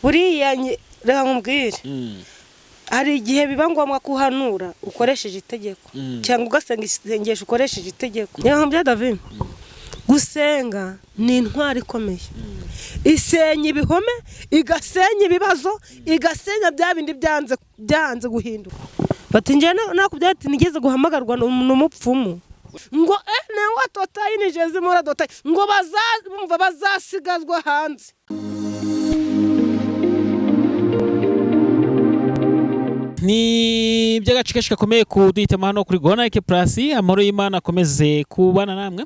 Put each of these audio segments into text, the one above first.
buriya reka nkubwire hari igihe biba ngombwa kuhanura ukoresheje itegeko cyangwa ugasenga isengesho ukoresheje itegeko. Niyo bya David gusenga ni intwari ikomeye, isenya ibihome, igasenya ibibazo, igasenya bya bindi byanze guhinduka. Bati njye nakubyati nigeze guhamagarwa n'umupfumu ngo ne watotaye nigeze mora dotaye ngo bazasigazwa hanze. Ni by'agaciro gakomeye kuduhitamo hano kuri Gonarike Plus. Amahoro y'Imana akomeze kubana namwe.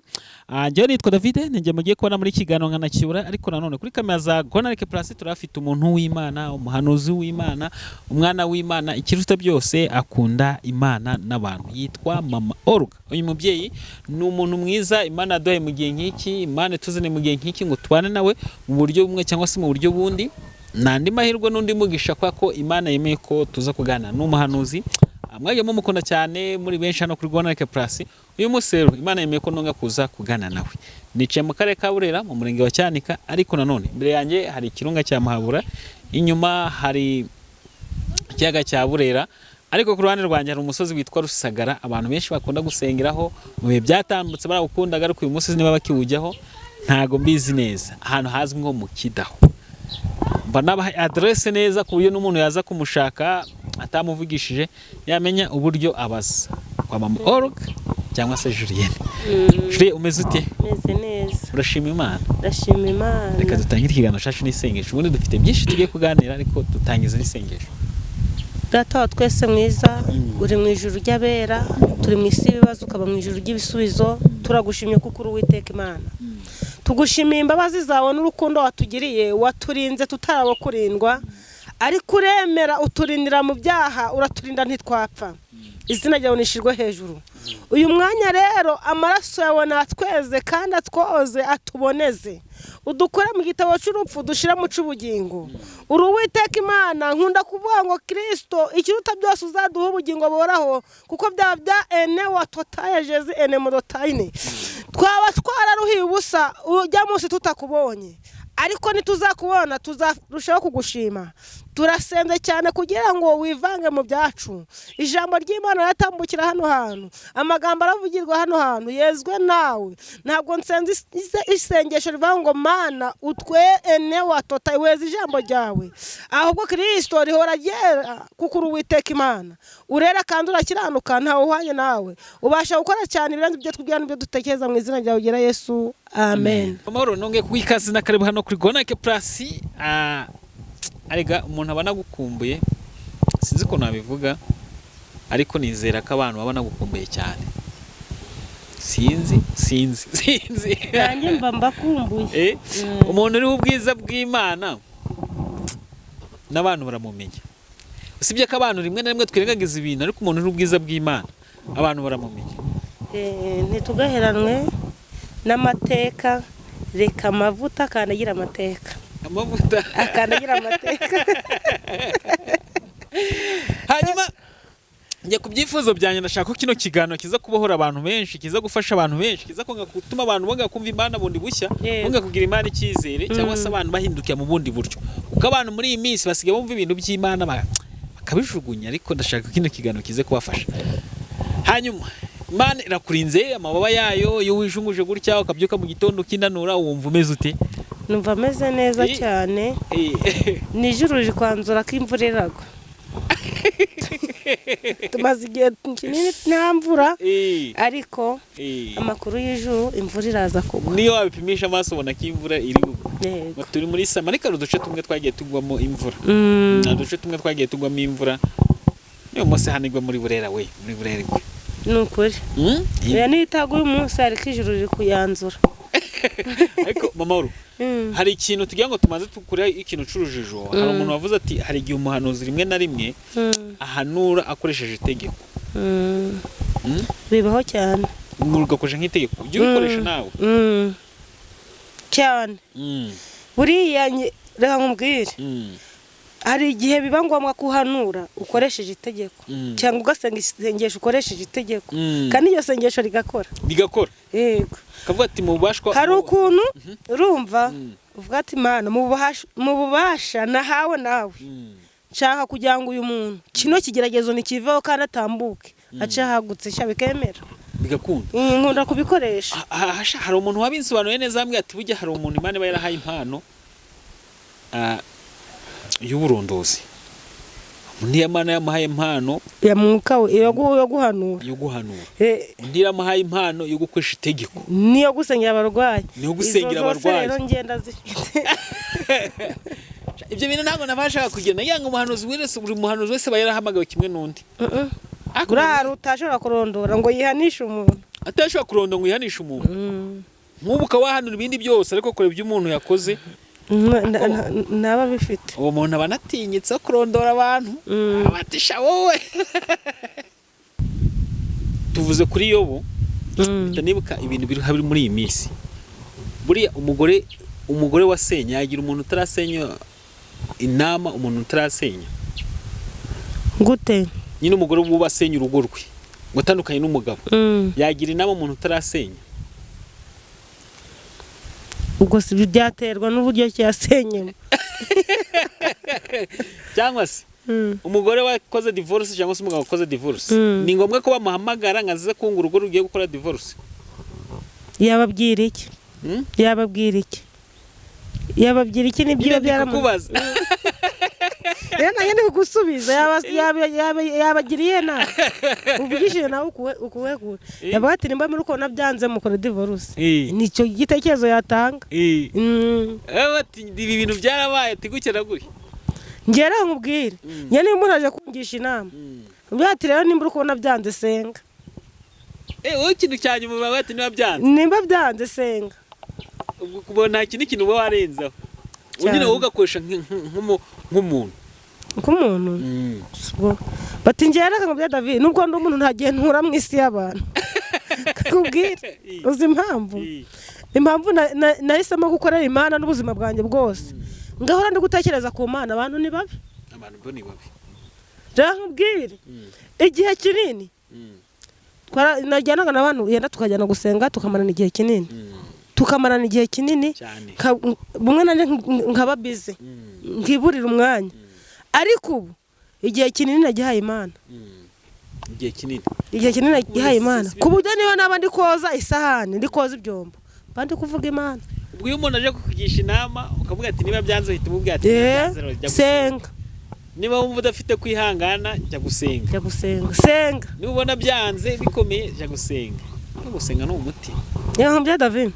Njyewe nitwa David, njye mugiye kubona muri kiganiro nkanacyura, ariko nanone kuri kamera za Gonarike Plus turafite umuntu w'Imana, umuhanuzi w'Imana, umwana w'Imana, ikiruta byose akunda Imana n'abantu, yitwa Mama Olga. Uyu mubyeyi ni umuntu mwiza Imana yaduhaye mu gihe nk'iki, Imana tuzane mu gihe nk'iki ngo tubane nawe mu buryo bumwe cyangwa se mu buryo bundi. Nandi mahirwe n'undi mugisha kwa ko Imana yemeye ko tuza kugana n'umuhanuzi. Mwajyemo mukunda cyane muri benshi hano kuri Gonarike Plus. Uyu musero Imana yemeye ko nonga kuza kugana nawe. Nicaye mu karere ka Burera mu murenge wa Cyanika, ariko nanone imbere yanjye hari ikirunga cya Muhabura, inyuma hari ikiyaga cya Burera, ariko ku ruhande rwanjye hari umusozi witwa Rusagara abantu benshi bakunda gusengeraho mu bihe byatambutse baragukundaga, ariko uyu musozi niba bakiwujyaho ntago mbizi neza. Ahantu hazwi nko mu Kidaho. Banabaha adresse neza ku buryo n'umuntu yaza kumushaka atamuvugishije yamenya uburyo abaza kwa Mama Olga cyangwa se Julienne. Julienne umeze ute? Meze neza. Urashima Imana? Ndashima Imana. Reka dutangire ikiganiro cyacu n'isengesho. Ubundi dufite byinshi tugiye kuganira, ariko dutangiza n'isengesho. Data wa twese mwiza, uri mu ijuru ry'abera, turi mu isi ibibazo ukaba mu ijuru ry'ibisubizo. Turagushimye kuko uri Uwiteka Imana. Tugushimiye imbabazi zawe n'urukundo watugiriye, waturinze tutarabo kurindwa, ariko uremera uturindira mu byaha, uraturinda ntitwapfa. Izina ryawe nishirwe hejuru. Uyu mwanya rero amaraso yawe natweze kandi atwoze atuboneze, udukore mu gitabo cy'urupfu dushira mu cy'ubugingo. Uri Uwiteka Imana, nkunda kuvuga ngo Kristo ikiruta byose uzaduha ubugingo boraho, kuko bya ene watotaye Jezi ene modotayine. Twaba twararuhiye ubusa ujya munsi tutakubonye, ariko nituzakubona tuzarushaho kugushima. Turasenze cyane kugira ngo wivange mu byacu. Ijambo ry'Imana ratambukira hano hantu, amagambo aravugirwa hano hantu yezwe nawe. Ntabwo nsenze isengesho rivuga ngo Mana utwe ene watotaye weze ijambo ryawe, ahubwo Kristo rihora ryera kuko uri Uwiteka Imana. Urera kandi urakiranuka, ntawe uhanye nawe, ubasha gukora cyane ibirenze ibyo twibwira n'ibyo dutekereza. Mu izina ryawe ugera Yesu, amen. Amahoro nongeye kwikaze na karibu hano kuri Gonarike Plus. Arega umuntu abana gukumbuye, sinzi ko nabivuga, ariko nizera ko abantu babana gukumbuye cyane. Sinzi nanjye mba mbakumbuye. Umuntu uri ubwiza bw'Imana n'abantu baramumenya. Usibye ko abantu rimwe na rimwe twirengagiza ibintu, ariko umuntu uri ubwiza bw'Imana abantu baramumenya. Ntitugaheranwe n'amateka, reka amavuta kandagira amateka. Amavuta akandagira amateka. Hanyuma njye ku byifuzo byanjye ndashaka ko kino kiganiro kiza kubohora abantu benshi, kiza gufasha abantu benshi, kiza konga gutuma abantu bonga kumva Imana bundi bushya, bonga kugira Imana icyizere, cyangwa se abantu bahindukira mu bundi buryo. Kuko abantu muri iyi minsi basigaye bumva ibintu by'Imana bakabijugunya, ariko ndashaka kino kiganiro kize kubafasha. Hanyuma Imana irakurinze, amababa yayo iyo wijunguje gutya ukabyuka mu gitondo kinanura, wumva umeze ute? Numva ameze neza cyane. Nijuru riri kwanzura ko imvura iragwa. Tumaze igihe kinini nta mvura, ariko amakuru y'ijuru imvura iraza kugwa. Niyo wabipimisha amaso ubona ko imvura iri kugwa. Turi muri Samarika, uduce tumwe twagiye tugwamo imvura. Uduce tumwe twagiye tugwamo imvura. Niyo mose hanigwa muri Burera we, muri Burera. Nukuri. Ya nitaguye umunsi ariko ijuru riri kuyanzura. Ariko Mama Olga, hari ikintu tugira ngo tumaze tukure ikintu curujijo. Hari umuntu wavuze ati hari igihe umuhanuzi rimwe na rimwe ahanura akoresheje itegeko. Bibaho cyane. Ugakoresha nk'itegeko, ujye ubikoresha nawe cyane. Buriya reka nkubwire, hari igihe biba ngombwa kuhanura ukoresheje itegeko cyangwa ugasenga isengesho ukoresheje itegeko kandi iyo sengesho rigakora yego kavuga ati mu bubashwa hari ukuntu urumva uvuga ati Mana mu bubasha nahawe nawe nshaka kugira ngo uyu muntu kino kigeragezo nikiveho kandi atambuke acahagutse bikemera bigakunda nkunda kubikoresha. Hari umuntu wabinsobanuye neza ambwe ati burya hari umuntu Imana iba yarahaye impano y'uburondozi. Undi Imana yamuhaye impano ya mwuka yo guhanura undi yamuhaye impano yo gukoresha itegeko niyo gusengera abarwayi rero ngenda zifite ibyo bintu ntabwo nabashaka kugenda yanga umuhanuzi wese buri muhanuzi wese bayarahamagawe kimwe n'undi Kurara utashobora kurondora ngo yihanishe umuntu. Atashobora kurondora ngo yihanishe umuntu. Nk'ubu kawahanura ibindi byose ariko kore ibyo umuntu yakoze. Naba bifite. Uwo muntu abanatinyitse kurondora abantu. Abatisha wowe. Tuvuze kuri Yobu. Ndanibuka ibintu biri muri iyi minsi. Buriya umugore wasenya yagira umuntu utarasenya inama umuntu utarasenya. Gute? Nyine umugore wubasenya urugo rwe gutandukanye n'umugabo yagira inama umuntu utarasenya. Ubwo si byaterwa n'uburyo cyasenyemo cyangwa se umugore wakoze divorce cyangwa se umugabo wakoze divorce ni ngombwa ko bamuhamagara ngazize kunga urugo rugiye gukora divorce. Yababwira iki nibyo byaramubaza Yana gusubiza yabagiriye na ubugishije nawe ukuwekura yabati nimba muri uko nabyanze mukora divorce nicyo gitekerezo yatanga bati ibi bintu byarabaye tigukera guri ngera nkubwire nyane muraje kungisha inama byati rero nimba uko nabyanze senga wowe ikintu cyanye mu babati nimba byanze senga ubwo kubona ikintu uba warenzaho ugine ugakoresha nk'umuntu bati ngera ngo bya David nubwo ndi umuntu ntagiye ntura mu isi y'abantu kubwire uzi impamvu nahisemo gukorera Imana n'ubuzima bwanjye bwose ngahora ndi gutekereza ku Mana abantu ni babi rero nkubwire igihe kinini najyanaga n'abantu yenda tukajyana gusenga tukamarana igihe kinini bumwe nanjye nkaba bize nkiburira umwanya ariko ubu igihe kinini nagihaye Imana igihe kinini nagihaye Imana ku buryo niba nabandi koza isahani ndi koza ibyombo bandi kuvuga Imana. Ubwo iyo umuntu aje kukugisha inama ukavuga ati niba byanze uhita umubwira ati senga niba wumva udafite kwihangana jya gusenga senga niba ubona byanze bikomeye jya gusenga ni umuti. Yaho bya David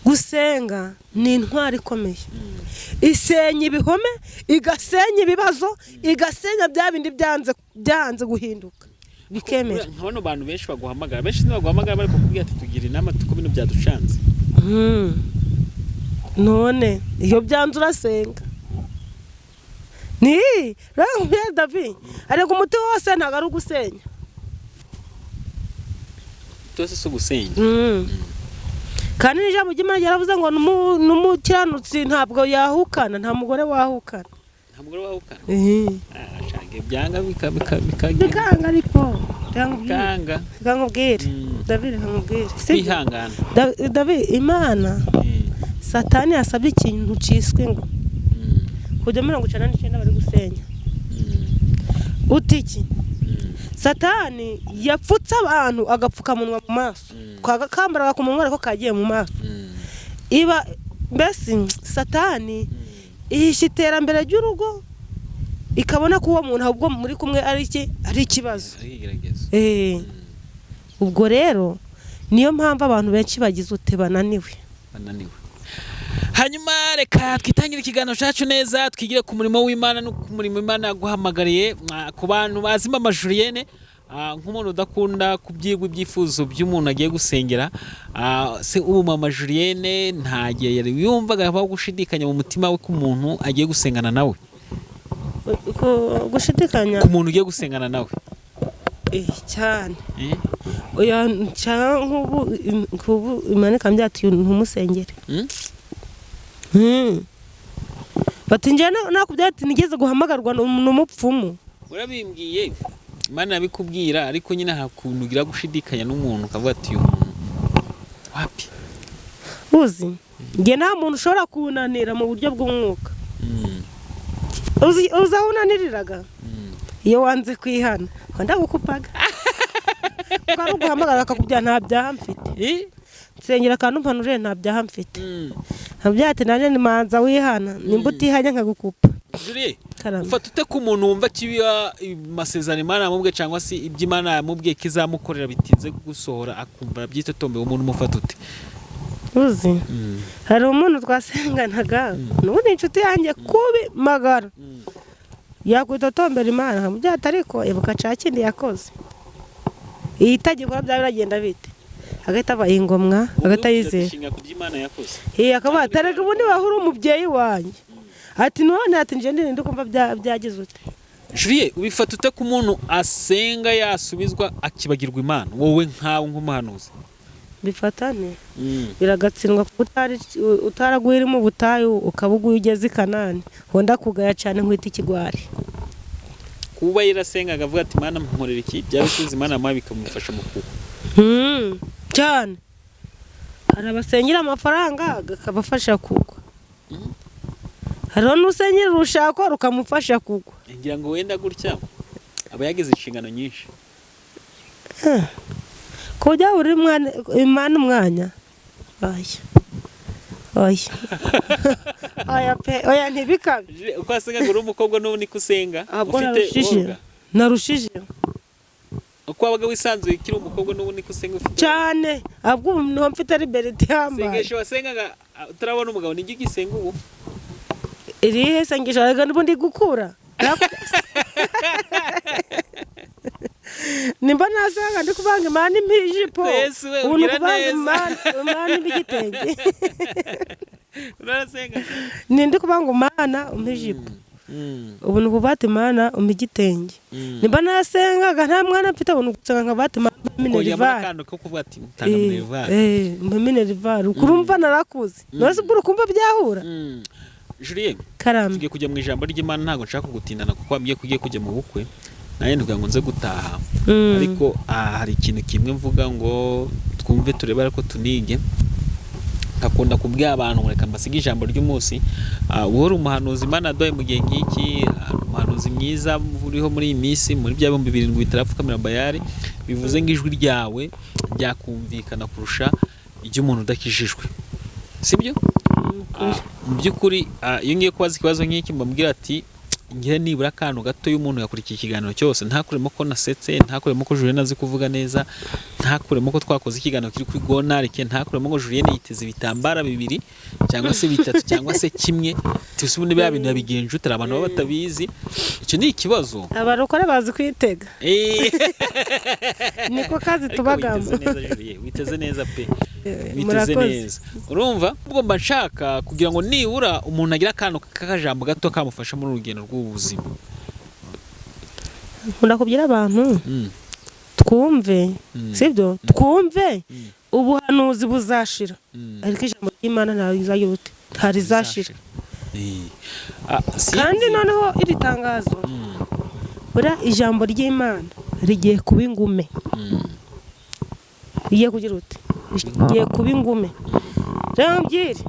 gusenga ni intwari ikomeye isenya ibihome igasenya ibibazo igasenya bya bindi byanze guhinduka bikemera. Nkabona abantu benshi baguhamagara bari kukubwira ati tugira inama tuko bino byaducanze none iyo byanze urasenga ni rero bya David ariko umuti wose ntago ari ugusenya cyose so gusenya kandi n'ijambo ry'Imana ryaravuze ngo n'umukiranutsi ntabwo yahukana nta mugore wahukana ashaka byanga bikanga ariko nkubwire David nkubwire kwihangana David Imana Satani yasabye ikintu ciswe ngo kujya 99 bari gusenya utiki Satani yapfutse abantu agapfuka munwa mu maso kwagakambaraga ku munwa ariko kagiye mu maso iba mbese Satani ihisha iterambere ry'urugo ikabona ko uwo muntu ahubwo muri kumwe ari ikibazo ubwo rero niyo mpamvu abantu benshi bagize bananiwe. Hanyuma reka twitangire ikiganiro cyacu neza twigire ku murimo w'Imana no ku murimo Imana yaguhamagariye ku bantu bazima amajuriyene nk'umuntu udakunda kubyigwa ibyifuzo by'umuntu agiye gusengera se ubu mama Julienne ntagiye yari yumvaga aho gushidikanya mu mutima we ku muntu agiye gusengana nawe gushidikanya ku muntu ugiye gusengana nawe cyane oya cyangwa nk'ubu Imana ikambyatiye ntumusengere bati njye nakubwira ati nigeze guhamagarwa n'umupfumu. Urabimbwiye Imana yabikubwira ariko nyine hakuntu ugira gushidikanya n'umuntu ukavuga ati uyu muntu wapi uzi njye nta muntu ushobora kunanira mu buryo bw'umwuka. uzi aho unaniriraga iyo wanze kwihana ndagukupaga ukari uguhamagara akakubwira nta byaha mfite nsengera akantu mpanure nta byaha mfite ntabyate nanjye nimanza wihana nimba utihanye nkagukupa. ufata ute ku muntu wumva kibiya amasezerano Imana yamubwiye cyangwa se ibyo Imana yamubwiye kizamukorera bitinze gusohora akumva byitotombe umuntu mufata ute? uzi hari umuntu twasenganaga n'ubundi inshuti yanjye kubi magara yakwitotombera Imana nkamubyata ariko ibuka cakindi yakoze iyi tagikora bya biragenda bite agahita aba ingomwa agahita yizera akaba atarega ubundi wahura umubyeyi wanjye ati none ati nje ndi kumva byagize ute. Julie ubifata ute ku muntu asenga yasubizwa akibagirwa Imana wowe nkawe nk'umuhanuzi? Bifatane biragatsindwa utaraguhira mu butayu ukabuguye ugeze i Kanani honda kugaya cyane nkwita ikigwari. Kuba yirasenga agavuga ati Imana mporera iki byabisubiza Imana amabi bikamufasha mu kuko cyane hari abasengera amafaranga akabafasha kugwa hari n'usengera urushako rukamufasha kugwa. Ngira ngo wenda gutya aba yagize inshingano nyinshi kujya uri Imana umwanya oya ntibikabe uko asenga ngo uri umukobwa n'ubu niko usenga ufite narushije uko wabaga wisanzuye kiri umukobwa n'ubu niko usenga ufite cyane ahubwo ubu niho mfite liberty yambaye. Sengesho wasengaga utarabona umugabo ni iki gisenga ubu? Irihe sengesho ariko ndi gukura nimba nasanga ndi kubanga Imana impijipo ubu ni kubanga Imana ibigitenge urasenga ndi kubanga Imana umpijipo ubu ni kubata Imana umigitenge nimba nasengaga nta mwana mfite ubu gusenga nkabata Imana minerval ko kuvuga ati mutanga minerval minerval ukurumva narakuze nose bwo ukumva byahura. Julie tugiye kujya mu ijambo ry'Imana ntago nshaka kugutindana kuko wambwiye kugiye kujya mu bukwe naye ntuga ngo nze gutaha ariko hari ikintu kimwe mvuga ngo twumve turebe ariko tunige akunda kubwira abantu reka mbasige ijambo ry'umunsi uhora umuhanuzi Imana adoye mu gihe nk'iki umuhanuzi mwiza uriho muri iyi minsi muri bya 2007 bitarafukamira bayari bivuze ngo ijwi ryawe ryakumvikana kurusha iby'umuntu udakijijwe sibyo? Mu by'ukuri iyo ngiye kubaza ikibazo nk'iki mbabwira ati ngiye nibura akantu gato y'umuntu yakurikiye ikiganiro cyose ntakuremo ko nasetse ntakuremo ko Julienne azi kuvuga neza ntakuremo ko twakoze ikiganiro kiri kuri Gonarike ntakuremo ngo Julienne yiteze ibitambara bibiri cyangwa se bitatu cyangwa se kimwe tusubundi bya bintu yabigenje utara abantu baba batabizi icyo ni ikibazo abarokore bazi kwitega niko kazi tubagamo witeze neza pe biteze neza urumva ubwo mba nshaka kugira ngo nibura umuntu agira akantu kakajambo gato kamufasha muri urugendo rw'ubuzima. Ndakubwira abantu twumve sibyo twumve ubuhanuzi buzashira ariko ijambo ry'Imana ntarizashira kandi noneho iri tangazo bura ijambo ry'Imana rigiye kuba ingume rigiye kugira ute rigiye kuba ingume rero mbyire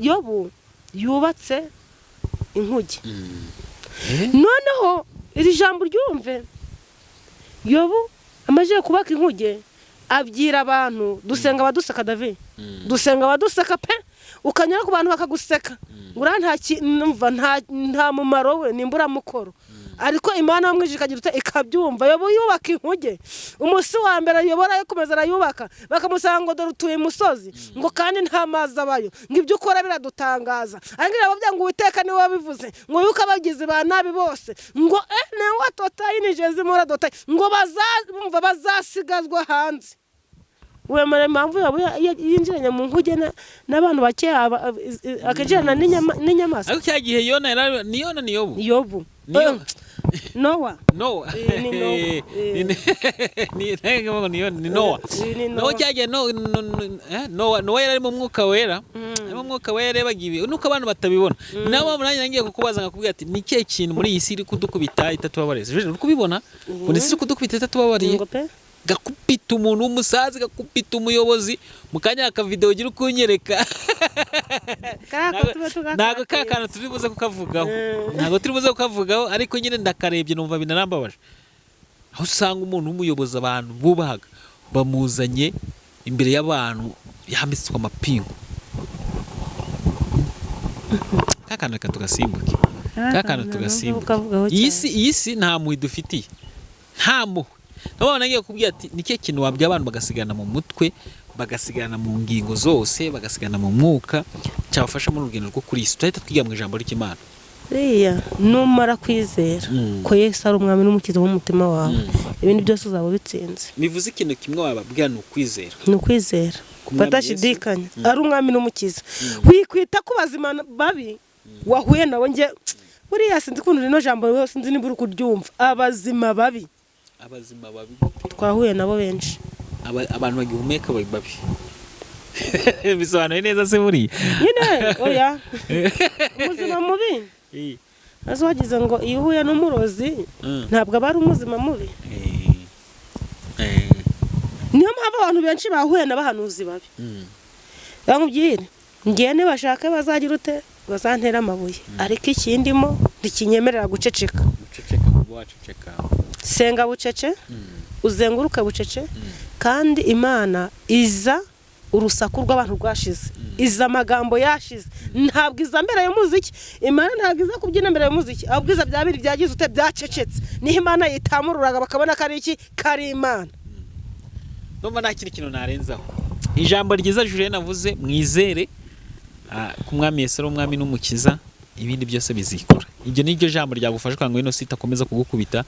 Yobu yubatse inkuge noneho iri jambo ryumve Yobu amaje kubaka inkuge abyira abantu dusenga abaduseka David dusenga abaduseka pe ukanyura ku bantu bakaguseka ngura nta mumaro we nimbura mukoro ariko Imana bamwije ikagira ute ikabyumva Yobu yubaka inkuge umusi wa mbere yobora yakomeza arayubaka bakamusanga ngo dore utuye musozi ngo kandi nta mazi abayo ngo ibyo ukora biradutangaza ariko abo byanga Uwiteka ni wabivuze ngo yuko abagizi ba nabi bose ngo ne watotaye nijeze mura dotaye ngo bazumva bazasigazwa hanze we mare mpamvu yinjiranye mu nkuge n'abantu bake akajana n'inyamasa ariko cyagihe Yona ni Yobu Noah ni Noah cyagiye Noah yari mu mwuka wera harimo umwuka wera bagiye nuko abantu batabibona nabo nanjye ngiye kukubaza ngakubwira ati ni kihe kintu muri iyi si iri kudukubita itatubabareza uri kubibona ngo ni isi kudukubita itatubabariye gakupita umuntu w'umusazi gakupita umuyobozi mu kanya ka video gira kunyereka nago kakana turibuze kukavugaho nago turibuze kukavugaho ariko nyine ndakarebye numva binarambabaje aho usanga umuntu w'umuyobozi abantu bubahaga bamuzanye imbere y'abantu yambitswe amapingu kakana katugasimbuke kakana tugasimbuke iyi si nta muhi dufitiye nta muhi nabo nangiye kubwira ati nike kintu wabwiye abantu bagasigana mu mutwe bagasigana mu ngingo zose bagasigana mu mwuka cyabafasha mu rugendo rwo kuri Yesu tuhita twiga mu ijambo ry'Imana numara kwizera ko Yesu ari umwami n'umukiza w'umutima wawe ibindi byose uzaba bitsinze bivuze ikintu kimwe wababwira ni ukwizera batashidikanya ari umwami n'umukiza wikwita ku bazima babi wahuye nabo nge buriya sinzi kuntu rino jambo sinzi niba uri kuryumva abazima babi twahuye nabo benshi abantu bagihumeka babi bisobanuye neza se buriya nyine oya umuzima mubi nazo wagize ngo iyo uhuye n'umurozi ntabwo aba ari umuzima mubi niyo mpamvu abantu benshi bahuye n'abahanuzi babi bamubwire ngiye nibashaka bazagira ute bazantera amabuye ariko ikindimo ndikinyemerera guceceka senga bucece uzenguruke bucece kandi Imana iza urusaku rw'abantu rwashize iza amagambo yashize ntabwo iza mbere y'umuziki Imana ntabwo iza kubyina mbere y'umuziki ahubwo iza byabiri byagize ute byacecetse niho Imana yitamururaga bakabona kari iki kari Imana numva nta kintu narenzaho ijambo ryiza Julien navuze mwizere ku mwami Yesu ari umwami n'umukiza ibindi byose bizikora ibyo niryo jambo ryagufasha kwanga ino sita komeza kugukubita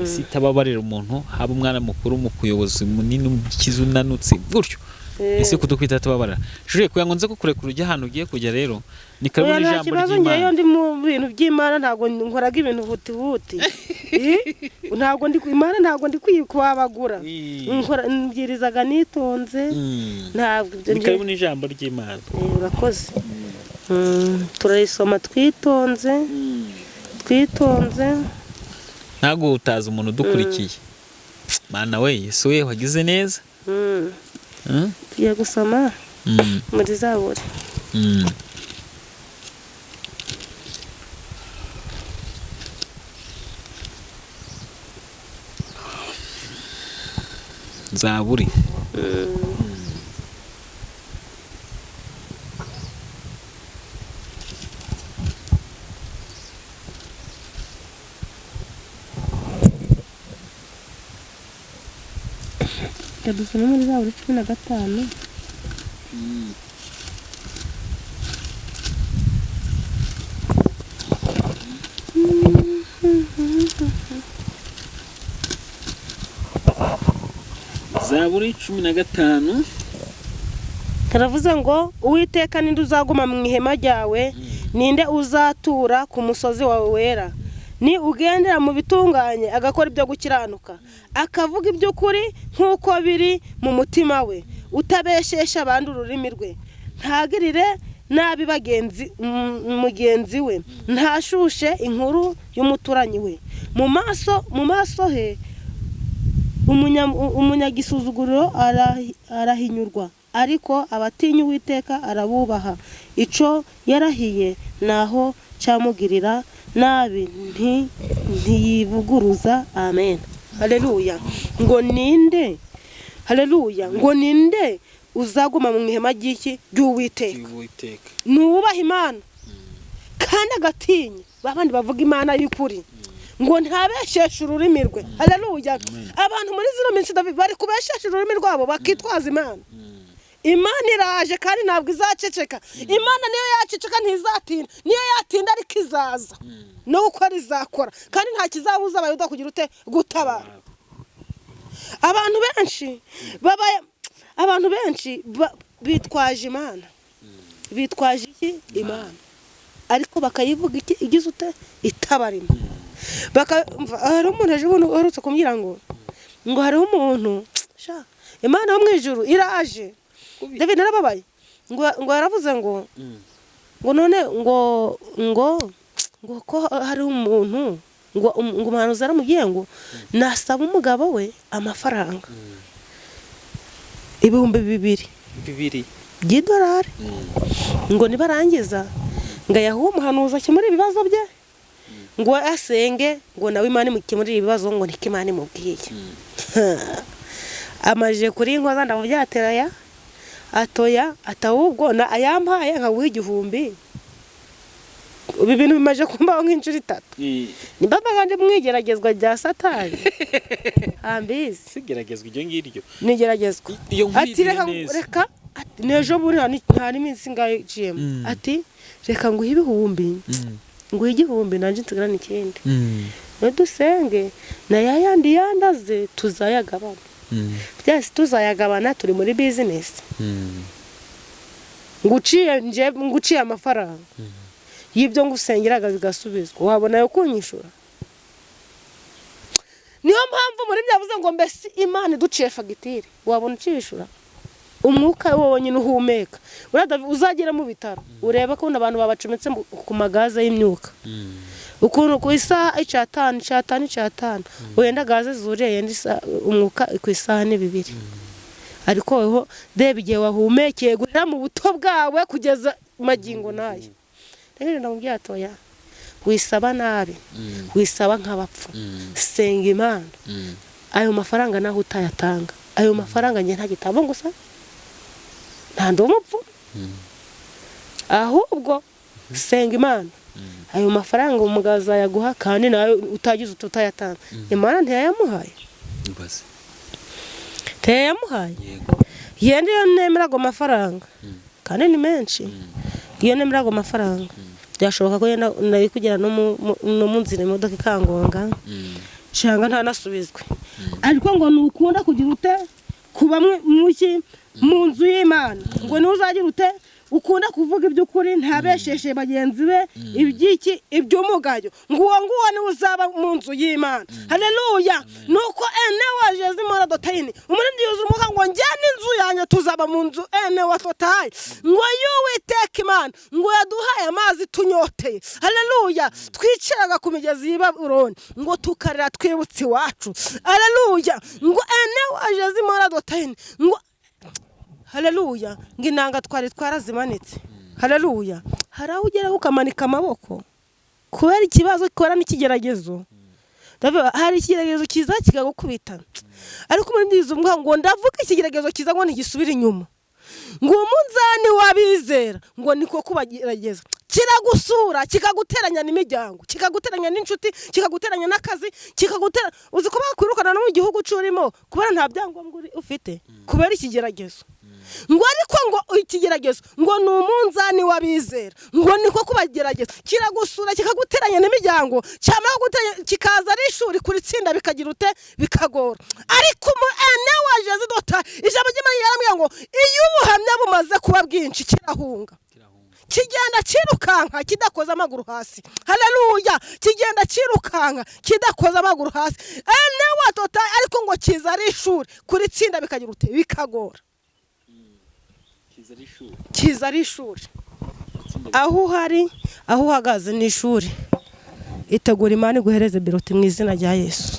sita babarira umuntu haba umwana mukuru mu kuyoboza munini umukiza unanutse gutyo ese kudukwita tubabara Julien kuyango nze kukurekura ujya hano ugiye kujya rero ni kabiri jambo ry'Imana ngeyo ndi mu bintu by'Imana ntago nkoraga ibintu buti ntago ndi Imana ntago ndi kwibagura nkora mbwirizaga nitonze ntabwo ibyo ni kabiri jambo ry'Imana urakoze turarisoma twitonze ntago utaza umuntu dukurikiye Mana we Yesu we wagize neza tugiye gusoma muri Zaburi Zaburi dusoma muri Zaburi 15 Zaburi 15 karavuze ngo Uwiteka ninde uzaguma mu ihema ryawe ninde uzatura ku musozi wawe wera ni ugendera mu bitunganye agakora ibyo gukiranuka akavuga iby'ukuri nk'uko biri mu mutima we utabeshesha abandi ururimi rwe ntagirire nabi mugenzi we ntashushe inkuru y'umuturanyi we mu maso he umunyagisuzuguriro arahinyurwa ariko abatinya Uwiteka arabubaha ico yarahiye naho cyamugirira nabi ntiyivuguruza amen haleluya ngo ninde uzaguma mu ihema ry'iki ry'Uwiteka nubaha Imana kandi agatinya babandi bavuga Imana y'ukuri ngo ntabesheshe ururimi rwe haleluya abantu muri zino minsi bari kubeshesha ururimi rwabo bakitwaza Imana iraje kandi ntabwo izaceceka Imana niyo yaceceka ntizatinda niyo yatinda ariko izaza no gukora izakora kandi nta kizabuza abayuda kugira ute gutabara abantu benshi bitwaje Imana bitwaje iki Imana ariko bakayivuga iki igize ute itabarimo hari umuntu aje urutse kumbwira ngo hariho umuntu Imana yo mu ijuru iraje David narababaye ngo yaravuze ngo none ngo ko hari umuntu ngo umuhanuzi aramubwiye ngo nasaba umugabo we amafaranga ibihumbi 2 by'idolari ngo nibarangiza ngo ayahe umuhanuzi akemura ibibazo bye ngo asenge ngo nawe Imana imukemurire ibibazo ngo niko Imana imubwiye. Amaje kuri inkoza ndavubyatera atoya atawubwo na ayampaye nka w'igihumbi. Ibi bintu bimaje kumbaho nk'inshuro 3. Ni baba kandi mwigeragezwa rya Satani. Ambizi sigeragezwa iryo ngiryo nigeragezwa ati reka nejo buri nta n'iminsi ngayiciyemo ati reka nguhe ibihumbi nguhe igihumbi nanje nsigara n'ikindi dusenge na yayandi yandaze tuzayagabana byose tuzayagabana turi muri business nguciye amafaranga y'ibyo ngusengeraga bigasubizwa wabona yo kunyishura. Niyo mpamvu muri byavuze ngo mbese Imana iduciye fagitire wabona ucishura umwuka wonyine uhumeka uzagera mu bitaro ureba ko abantu babacometse ku magaze y'imyuka ukuntu ku isaha 5 wenda gaze zuriye umwuka ku isaha 2 ariko weho debe igihe wahumekeye guhera mu buto bwawe kugeza magingo nayo rero ndamubwiye atoya wisaba nabi wisaba nk'abapfu senga Imana ayo mafaranga naho utayatanga ayo mafaranga nge ntagitabo gusa nta ndumupfu ahubwo senga Imana ayo mafaranga umugaza yaguha kandi nawe utagize utayatanga Imana ntiyayamuhaye base teyamuhaye yende yo nemerago mafaranga kandi ni menshi iyo nemerago mafaranga byashoboka ko nari kugera no mu nzira imodoka ikangonga cyangwa nta nasubizwe ariko ngo nukunda kugira ute kuba mu nzu y'Imana ngo nuzagira ute ukunda kuvuga iby'ukuri ntabesheshe bagenzi be ibyiki iby'umugayo nguwo ni uzaba mu nzu y'Imana. Haleluya. Nuko wajeze imora dotayini umurindi yuzu umuga ngo njyane inzu yanyu tuzaba mu nzu watotaye ngo y'Uwiteka Imana ngo yaduhaye amazi tunyoteye. Haleluya. Twiciraga ku migezi y'Ibabuloni ngo tukarira twibutse iwacu. Haleluya. ngo wajeze imora dotayini ngo haleluya nginanga twarazimanitse. Haleluya. Haraho ugera ukamanika amaboko kubera ikibazo kora n'ikigeragezo hari ikigeragezo kiza kigagukubita ariko muri ndizo ngo ndavuga ikigeragezo kiza ngo ntigisubira inyuma ngo umunzani wabizera ngo niko kubagerageza kiragusura kikaguteranya n'imiryango kikaguteranya n'inshuti kikaguteranya n'akazi kikagutera uzi ko bakwirukana no mu gihugu curimo kubera nta byangombwa ufite kubera ikigeragezo ngo ariko ngo ikigeragezo ngo numunzani wabizera ngo niko kubagerageza kiragusura kikaguteranya n'imiryango cyamara kikaza ari ishuri kuri tsinda bikagira ute bikagora ariko wajeze dota ijambo ry'Imana yaramye ngo iyo ubuhamya bumaze kuba bwinshi kirahunga kigenda cirukanka kidakoza amaguru hasi. Haleluya. Kigenda cirukanka kidakoza amaguru hasi watota ariko ngo kiza ari ishuri kuri tsinda bikagira ute bikagora kiza ari ishuri aho hari aho uhagaze ni ishuri. Itegura Imana iguhereze biroti mu izina rya Yesu.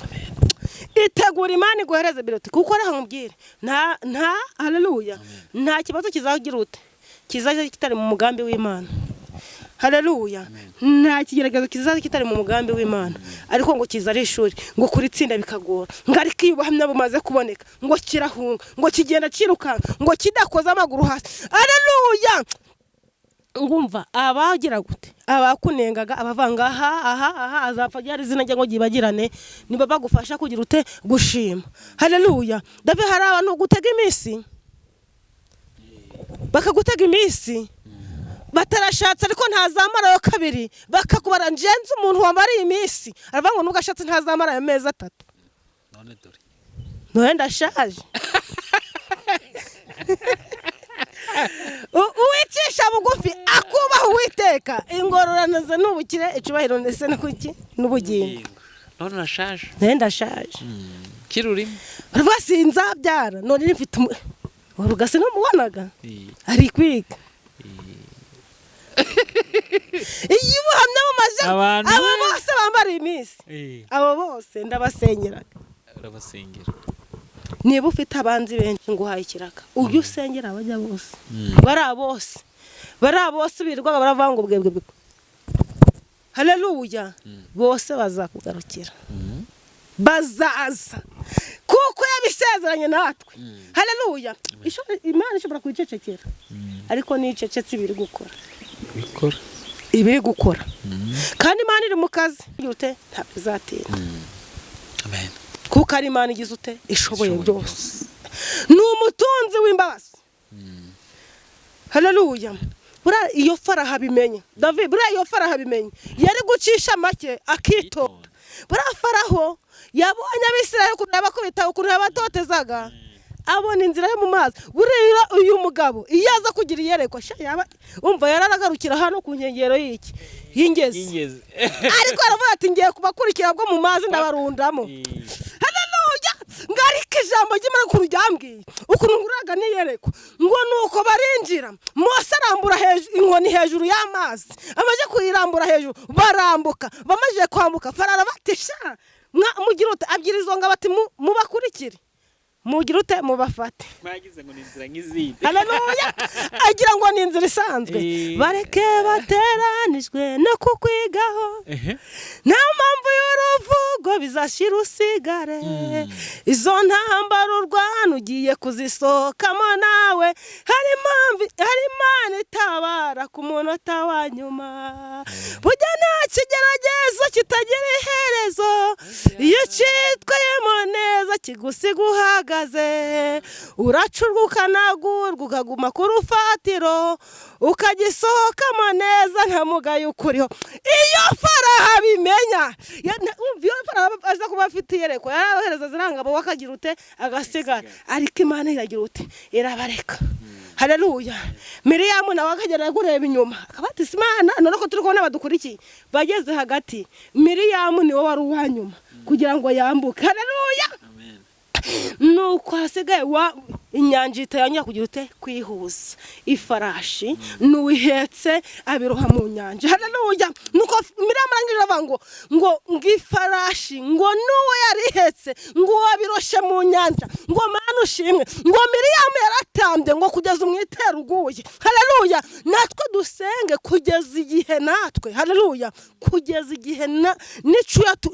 Itegura Imana iguhereze biroti kuko ari hamubwire nta haleluya nta kibazo kizagira ute kizaje kitari mu mugambi w'Imana. Haleluya. Nta kigeragezo kizaje kitari mu mugambi w'Imana ariko ngo kiza ari ishuri ngo kuri tsinda bikagora ngo ariko iyo ubuhamya bumaze kuboneka ngo kirahunga ngo kigenda cirukanka ngo kidakoza amaguru hasi. Haleluya. Ngumva abagira gute abakunengaga abavanga aha azapfa ryari izina ryango gibagirane niba bagufasha kugira ute gushima. Haleluya. Dabe hari abantu gutega iminsi bakagutega iminsi batarashatse ariko ntazamara yo kabiri bakakubara njenze umuntu wamariye iminsi aravuga ngo nugashatse ntazamara yo mezi 3 none dore none ndashaje uwicisha bugufi akubaho Uwiteka ingororanaze n'ubukire icubahiro ndetse n'ubugingo none nashaje none ndashaje kirurimo aravuga sinzabyara none nifite urugasi numubonaga ari kwiga iyo ubuhamya bumaze abo bose bambara iminsi abo bose ndabasengeraga urabasengera niba ufite abanzi benshi nguhaye ikiraka ujye usengera abajya bose bari bose birirwaga baravuga ngo bwebwe haleluya bose bazakugarukira bazaza kuko yabisezeranye natwe haleluya Imana ishobora kwicecekera ariko nicecetse ibiri gukora ibiri gukora kandi Imana iri mu kazi yute ntabwo izatira amen kuko ari Imana igize ute ishoboye byose ni umutunzi w'imbabazi haleluya bura iyo faraha bimenya David bura iyo faraha bimenya yari gucisha make akitonda bura faraho yabonye Abisirayeli kureba ko bitaho kureba batotezaga abona inzira yo mu mazi burira uyu mugabo iyaza kugira iyerekwa yaba umva yararagarukira hano ku nkengero y'ingezi ariko aravuga ati ngiye kubakurikira bwo mu mazi ndabarundamo haleluya ngarika ijambo ry'Imana ku ryambwiye ukuntu nguraga niyerekwa ngo nuko barinjira Mose arambura inkoni hejuru y'amazi amaje kuyirambura hejuru barambuka bamaje kwambuka Farao batisha mugira ute abyirizo ngo bati mubakurikire mugira ute mubafate bagize ngo ninzira nk'izindi haleluya agira ngo ninzira isanzwe bareke bateranijwe no kukwigaho nta mpamvu y'uruvugo bizashira usigare izo ntambara urwana ugiye kuzisohokamo nawe hari Imana itabara ku munota wa nyuma burya nta kigeragezo kitagira iherezo iyo cyitwayemo neza kigusiga uhagaze uracurwa ukanagurwa ukaguma ku rufatiro ukagisohokamo neza nta mugayo ukuriho iyo faraha bimenya iyo faraha aza kuba afite iyerekwa yarabahereza zirangabo wakagira ute agasigara ariko Imana iragira ute irabareka haleluya Miriyamu nawe akagera kureba inyuma akabati Imana none ko turi kubona badukurikiye bageze hagati Miriyamu niwe wari uwanyuma kugira ngo yambuke haleluya nuko hasigaye inyanja itayanya kugira ute kwihuza ifarashi nuwihetse abiroha mu nyanja haleluya nuko Miriyamu arangije avuga ngo ngifarashi ngo nuwe yarihetse ngo abiroshe mu nyanja ngo Mana ushimwe ngo Miriyamu yaratambye ngo kugeza umwitero uguye haleluya natwe dusenge kugeza igihe natwe haleluya kugeza igihe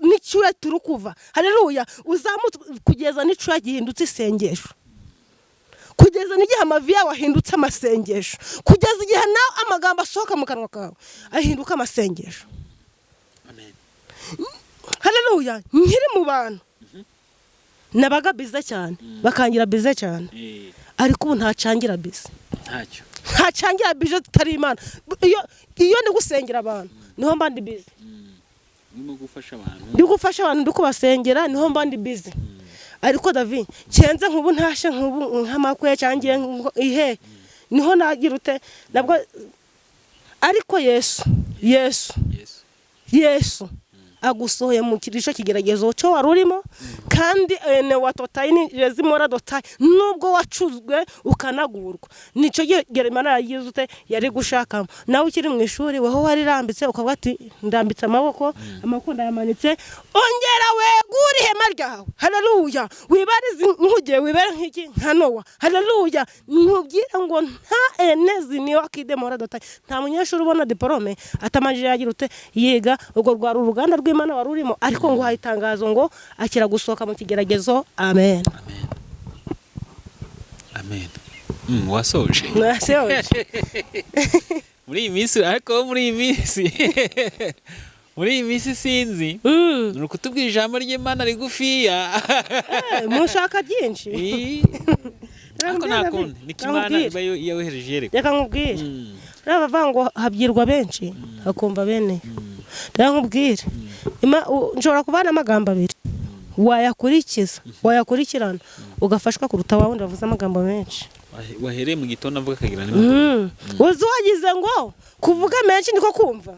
n'icyuya turukuva haleluya uzamutse kugeza n'icyuya gihindutse isengesho kugeza n'igihe amavi yawe ahindutse amasengesho kugeza igihe nawe amagambo asohoka mu kanwa kawe ahinduka amasengesho amen haleluya nkiri mu bantu nabaga bize cyane bakangira bize cyane ariko ubu ntacangira bize ntacangira bize tutari Imana iyo ndi gusengera abantu niho mba ndi bize ndi gufasha abantu ndi kubasengera niho mba ndi bize ariko David cenze nkubu ntashe nkubu nkamakwe cyangiye ihe niho nagira ute nabwo ariko Yesu agusohoye mu kirisho kigeragezo cyo warurimo kandi ene watotaye ni rezimora dotaye nubwo wacuzwe ukanagurwa nico Imana yagize ute yari gushakamo nawe ukiri mu ishuri weho wari rambitse ukavuga ati ndambitse amaboko yamanitse ongera wegura ihema ryawe haleluya wibarize nkuje wibere nk'iki nka Nowa haleluya ntubwira ngo nta enezi ni wakidemora dotaye nta munyeshuri ubona diplome atamajije yagira ute yiga ubwo rwari uruganda rw'Imana warurimo ariko ngo hayitangazo ngo akira gusohoka mu kigeragezo amen wasoje muri iyi minsi ariko muri iyi minsi sinzi nuko tubwira ijambo ry'Imana rigufiya mushaka byinshi ariko nakundi nikimana iba yawehereje yereka reka nkubwire ngo habyirwa benshi hakumva bene reka nkubwire nshobora kuvana amagambo abiri wayakurikirana ugafashwa kuruta wundi wavuze amagambo menshi wahereye mu gitondo avuga akagira uzi wagize ngo kuvuga menshi niko kumva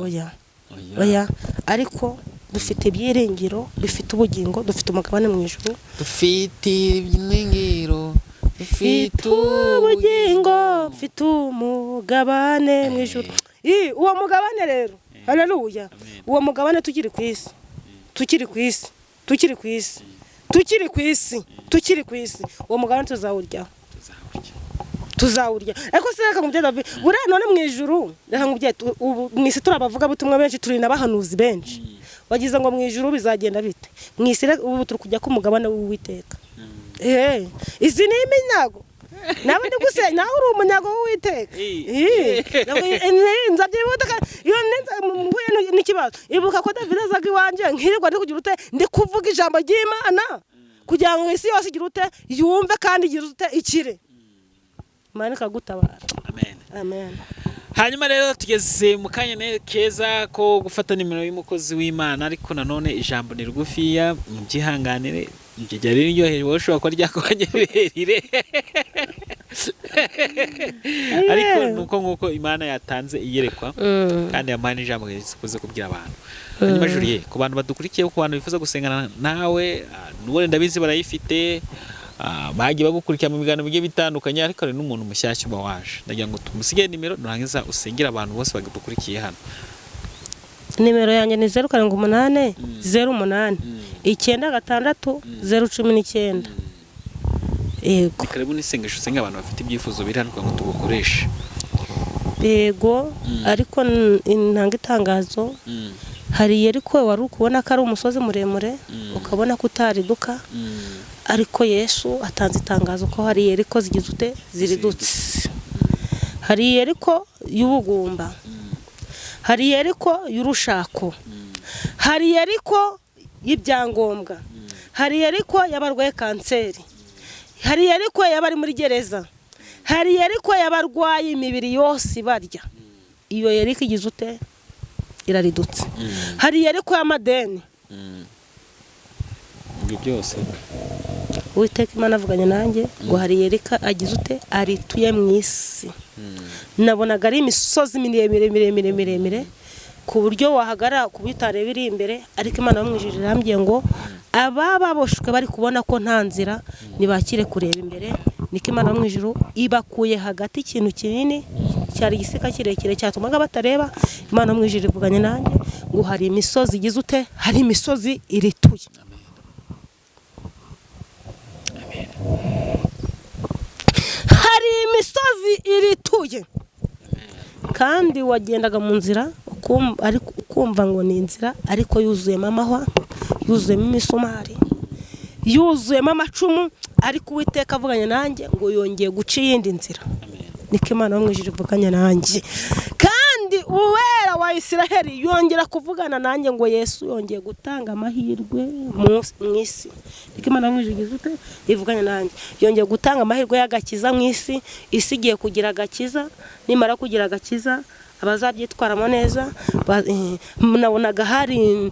oya ariko dufite ibyiringiro bifite ubugingo dufite umugabane mu ijuru dufite ibyiringiro mfite ubugingo mfite umugabane mu ijuru. Uwo mugabane rero haleluya, uwo mugabane tukiri ku isi, tukiri ku isi, tukiri ku isi, tukiri ku isi, tukiri ku isi, uwo mugabane tuzawurya, tuzawurya. Ariko sireka mubye David buriya none mu ijuru reka mubye mu isi turabavuga butumwa benshi, turi nabahanuzi benshi, wagize ngo mu ijuru bizagenda bite? Mu isi ubu turi kujya ku mugabane w'Uwiteka. Izi ni iminyago nawe ndi guse nawe uri umunyago w'Uwiteka. Nzabyibuka iyo mvuye n'ikibazo, ibuka ko David azaga iwanje nkirirwa ndi kugira ute ndi kuvuga ijambo ry'Imana kugira ngo isi yose igira ute yumve kandi igira ute ikire. Imana ikagutabara. Amen. Amen. Hanyuma rero tugeze mu kanya keza ko gufata nimero y'umukozi w'Imana, ariko nanone ijambo ni rugufiya, mubyihanganire. Njye rero iryoheye wowe ushobora kuba ryakubanye rirerire, ariko nuko nguko Imana yatanze iyerekwa kandi yampaye n'ijambo rikuze kubwira abantu. Hanyuma Julie, ku bantu badukurikiye, ku bantu bifuza gusengana nawe, n'ubundi ndabizi barayifite, bagiye bagukurikira mu biganiro bigiye bitandukanye, ariko hari n'umuntu mushyashya uba waje, ndagira ngo tumusige nimero nurangiza usengera abantu bose badukurikiye hano. Nimero yanjye ni 078 08 9 019. Yego. Karibu nisengesho usenga abantu bafite ibyifuzo biranuka ngo tugukoreshe. Yego, ariko intanga itangazo hari yeriko wari ukubona ko ari umusozi muremure ukabona ko utariduka, ariko Yesu atanze itangazo ko hari yeriko zigizute ziridutse. Hari yeriko y'ubugumba, hari yeriko y'urushako, hari yeriko y'ibyangombwa, hari yeriko y'abarwaye kanseri, hari yeriko y'abari muri gereza, hari yeriko y'abarwaye imibiri yose barya. Iyo yeriko igizute iraridutse. Hari yeriko y'amadeni. Ibyo byose Uwiteka Imana avuganye nanjye ngo hari yerika agizute arituye mu isi. Nabonaga ari imisozi miremire ku buryo wahagara kubitare biri imbere, ariko Imana bamwijije rambye ngo abababoshwe bari kubona ko nta nzira nibakire kureba imbere. Niko Imana bamwijuru ibakuye hagati ikintu kinini cyari gisika kirekire cyatumaga batareba. Imana bamwijije ivuganye nanjye ngo hari imisozi igizute, hari imisozi irituye. Hari imisozi irituye, kandi wagendaga mu nzira ukumva ngo ni inzira, ariko yuzuyemo amahwa, yuzuyemo imisumari, yuzuyemo amacumu, ariko Uwiteka avuganye nanjye ngo yongeye guca iyindi nzira. Niko Imana bamwijije ivuganye nanjye, kandi uwera wa Isiraheli yongera kuvugana nanjye ngo Yesu yongeye gutanga amahirwe mu isi. Niko Imana bamwijije ivuganye nanjye yongeye gutanga amahirwe y'agakiza mu isi. Isi igiye kugira agakiza, nimara kugira agakiza abazabyitwaramo neza. Nabonaga hari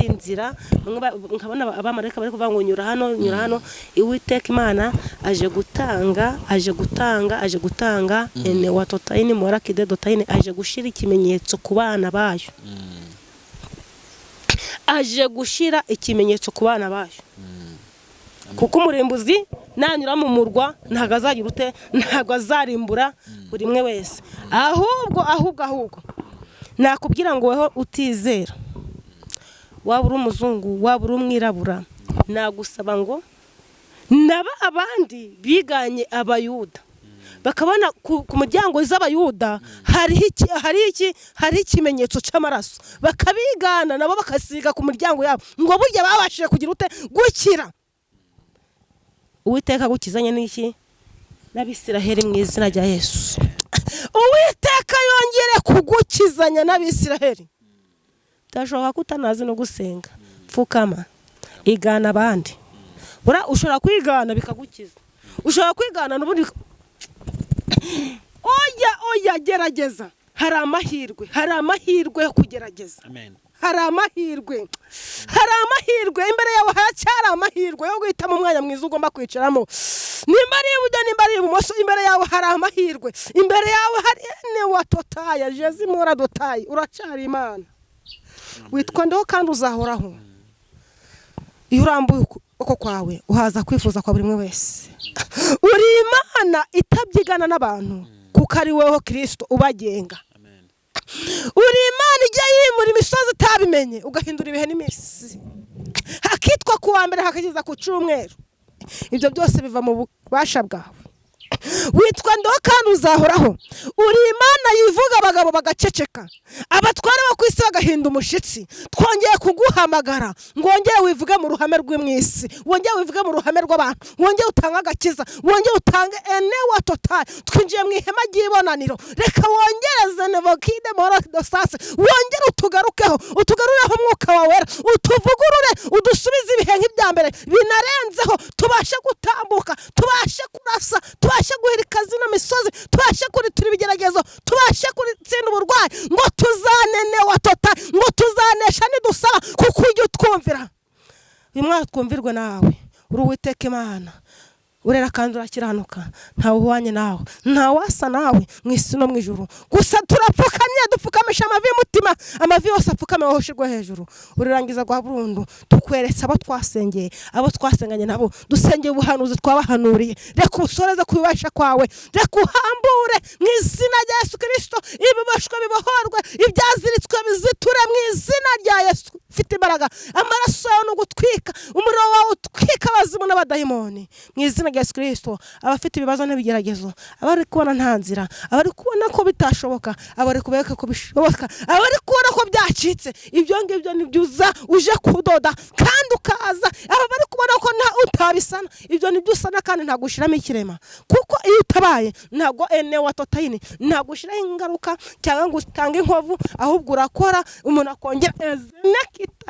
inzira, nkabona abamarayika bari kuvuga ngo nyura hano. Uwiteka Imana aje gutanga ene watotayini morakide dotayini, aje gushira ikimenyetso ku bana bayo, aje gushira ikimenyetso ku bana bayo. Kuko umurimbuzi nanyura mu murwa ntago azagira ute, ntago azarimbura buri mwe wese. Ahubwo nakubwira ngo weho utizera, waba uri umuzungu waba uri umwirabura, nagusaba ngo naba abandi biganye abayuda bakabona ku muryango z'abayuda hari ikimenyetso cy'amaraso, bakabigana nabo bakasiga ku muryango yabo, ngo burya babashije kugira ute gukira. Uwiteka gukizanye n'iki n'Abisiraheli mu izina rya Yesu. Uwiteka yongere kugukizanya n'Abisiraheli. Tashoboka kutanazi no gusenga, pfukama igana abandi. Ushobora kwigana bikagukiza, ushobora kwigana n'ubundi. Oya gerageza, hari amahirwe yo kugerageza. Amen. Hari amahirwe imbere yawe, haracyari amahirwe yo guhitamo umwanya mwiza ugomba kwicaramo. Nimba ari iburyo nimba ari ibumoso, imbere yawe hari amahirwe, imbere yawe hari ene watotaya jezimora dotayi. Uracyari Imana, witwa ndeho kandi uzahoraho. Iyo urambuye uko kwawe uhaza kwifuza kwa buri umwe wese. Uri Imana itabyigana n'abantu kuko ari weho Kristo ubagenga. Uri Imana ijya yimura imisozi utabimenye ugahindura ibihe n'iminsi, hakitwa ku wa mbere hakageza ku cyumweru. Ibyo byose biva mu bubasha bwawe. Witwa ndiho kandi uzahoraho. Uri Imana yivuga abagabo bagaceceka, abatware bo kwisi bagahinda umushitsi. Twongeye kuguhamagara ngo wongere wivuge mu ruhame rw'imwisi, wongere wivuge mu ruhame rw'abantu, wongere utange agakiza, wongere utange enewa total. Twinjiye mu ihema ry'ibonaniro, reka wongereze nevokide mora dosase, wongere utugarukeho, utugarureho umwuka wawe wera, utuvugurure, udusubize ibihe nk'ibyambere binarenzeho, tubashe gutambuka, tubashe kurasa, tubashe guhirika zino misozi, tubashe kuritura ibigeragezo, tubashe kuritsinda uburwayi, ngo tuzanenewa total, ngo tuzanesha nidusaba kuko ujya utwumvira. Uyu mwana twumvirwe nawe, uri Uwiteka Imana urera kandi urakiranuka, ntawe uhwanye nawe, ntawe wasa nawe mu isi no mu ijuru. Gusa turapfukamye, dupfukamisha amavi y'umutima, amavi yose apfukame wohoshirwe hejuru. Urirangiza gwa burundu, tukweretse abo twasengeye, abo twasenganye nabo, dusengeye ubuhanuzi twabahanuriye. Reka ubusoreze kubibasha kwawe, reka uhambure mu izina rya Yesu Kristo, ibibashwe bibohorwe, ibyaziritswe biziture mu izina rya Yesu. Fite imbaraga, amaraso yawe no gutwika, umuriro wawe utwika abazimu n'abadayimoni mu izina rya Yesu Kristo. Abafite ibibazo n'ibigeragezo, abari kubona nta nzira, abari kubona ko bitashoboka, abari kubeka ko bishoboka, abari kubona ko byacitse, ibyo ngibyo nibyuza uje kudoda kandi ukaza. Abari kubona ko nta utabisana, ibyo nibyusana kandi nta gushiramo ikirema, kuko iyo utabaye ntago enewa totayini, nta gushiraho ingaruka cyangwa ngo utange inkovu, ahubwo urakora umuntu akongera ezine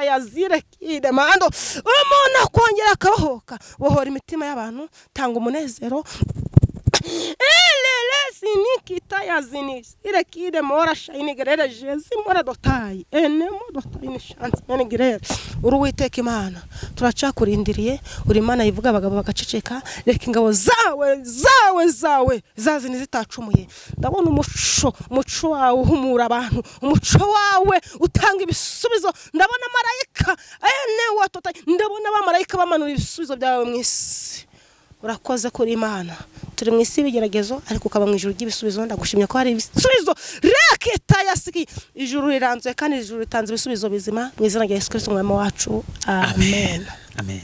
yazire kide mando, umuntu akongera akabohoka. Bohora imitima y'abantu, tanga umunezero. Elele sinikita yazini ire kide mora shayini gerere jezi mora dotayi enemo dotayi ni chance mene gerere. Uri Uwiteka Imana turacakurindiriye. Uri Imana yivuga abagabo bagaceceka, reka ingabo zawe zazini zitacumuye. Ndabona umuco wawe uhumura abantu, umuco wawe utanga ibisubizo. Ndabona marayika ene watotayi, ndabona abamarayika bamanura ibisubizo byawe mu isi. Urakoze kuri Imana, turi mu isi y'ibigeragezo ariko ukaba mu ijuru ry'ibisubizo. Ndagushimye ko hari ibisubizo. Reka yasiki ijuru riranzwe kandi ijuru ritanze ibisubizo bizima mu izina rya Yesu Kristo umwami wacu. Amen. Amen.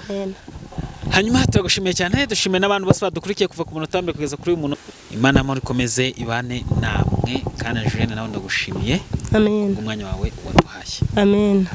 Amen. Hanyuma turagushimiye cyane, dushimiye n'abantu bose badukurikiye kuva ku munota mbere kugeza kuri uyu muntu. Imana muri komeze ibane namwe kandi Julienne nawe ndagushimiye. Amen. Umwanya wawe waduhashye. Amen.